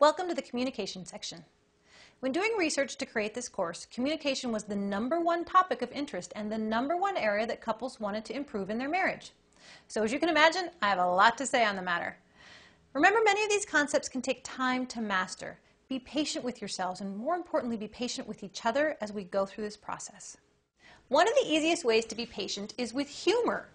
Welcome to the communication section. When doing research to create this course, communication was the #1 topic of interest and the #1 area that couples wanted to improve in their marriage. So as you can imagine, I have a lot to say on the matter. Remember, many of these concepts can take time to master. Be patient with yourselves and, more importantly, be patient with each other as we go through this process. One of the easiest ways to be patient is with humor.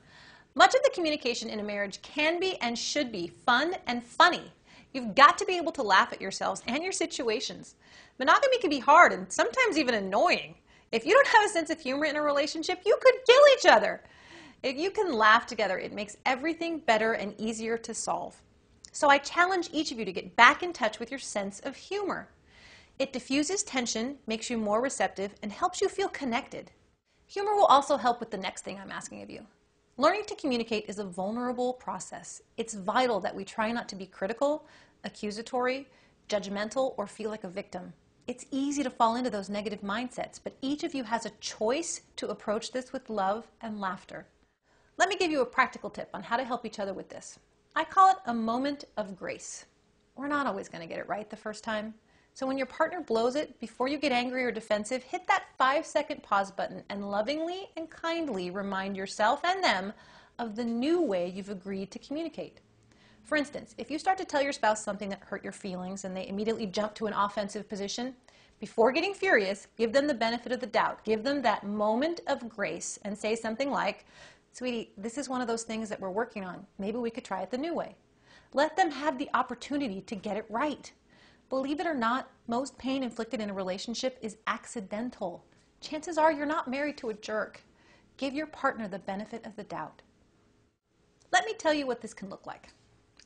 Much of the communication in a marriage can be and should be fun and funny. You've got to be able to laugh at yourselves and your situations. Monogamy can be hard and sometimes even annoying. If you don't have a sense of humor in a relationship, you could kill each other. If you can laugh together, it makes everything better and easier to solve. So I challenge each of you to get back in touch with your sense of humor. It diffuses tension, makes you more receptive, and helps you feel connected. Humor will also help with the next thing I'm asking of you. Learning to communicate is a vulnerable process. It's vital that we try not to be critical, accusatory, judgmental, or feel like a victim. It's easy to fall into those negative mindsets, but each of you has a choice to approach this with love and laughter. Let me give you a practical tip on how to help each other with this. I call it a moment of grace. We're not always going to get it right the first time. So when your partner blows it, before you get angry or defensive, hit that 5-second pause button and lovingly and kindly remind yourself and them of the new way you've agreed to communicate. For instance, if you start to tell your spouse something that hurt your feelings and they immediately jump to an offensive position, before getting furious, give them the benefit of the doubt. Give them that moment of grace and say something like, "Sweetie, this is one of those things that we're working on. Maybe we could try it the new way." Let them have the opportunity to get it right. Believe it or not, most pain inflicted in a relationship is accidental. Chances are you're not married to a jerk. Give your partner the benefit of the doubt. Let me tell you what this can look like.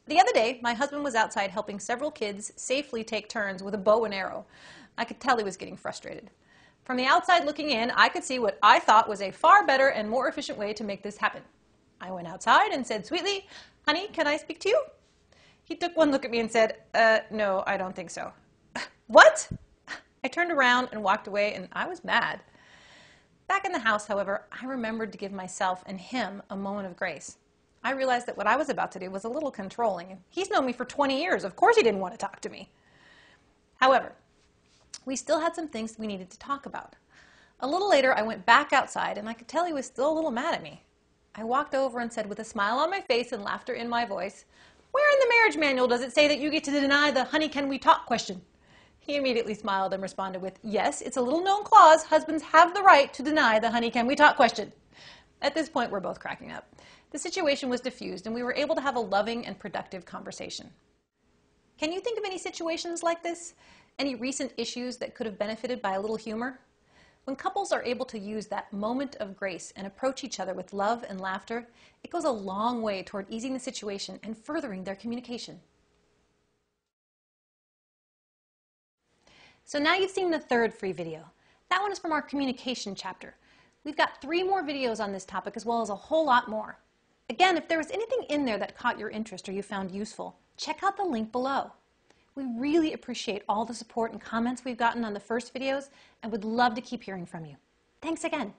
The other day, my husband was outside helping several kids safely take turns with a bow and arrow. I could tell he was getting frustrated. From the outside looking in, I could see what I thought was a far better and more efficient way to make this happen. I went outside and said sweetly, "Honey, can I speak to you?" He took one look at me and said, "No, I don't think so." What? I turned around and walked away, and I was mad. Back in the house, however, I remembered to give myself and him a moment of grace. I realized that what I was about to do was a little controlling. He's known me for 20 years. Of course he didn't want to talk to me. However, we still had some things we needed to talk about. A little later, I went back outside, and I could tell he was still a little mad at me. I walked over and said with a smile on my face and laughter in my voice, "Where in the marriage manual does it say that you get to deny the 'honey, can we talk' question?" He immediately smiled and responded with, "Yes, it's a little known clause. Husbands have the right to deny the 'honey, can we talk' question." At this point, we're both cracking up. The situation was diffused, and we were able to have a loving and productive conversation. Can you think of any situations like this? Any recent issues that could have benefited by a little humor? When couples are able to use that moment of grace and approach each other with love and laughter, it goes a long way toward easing the situation and furthering their communication. So now you've seen the third free video. That one is from our communication chapter. We've got 3 more videos on this topic as well as a whole lot more. Again, if there was anything in there that caught your interest or you found useful, check out the link below. We really appreciate all the support and comments we've gotten on the first videos and would love to keep hearing from you. Thanks again.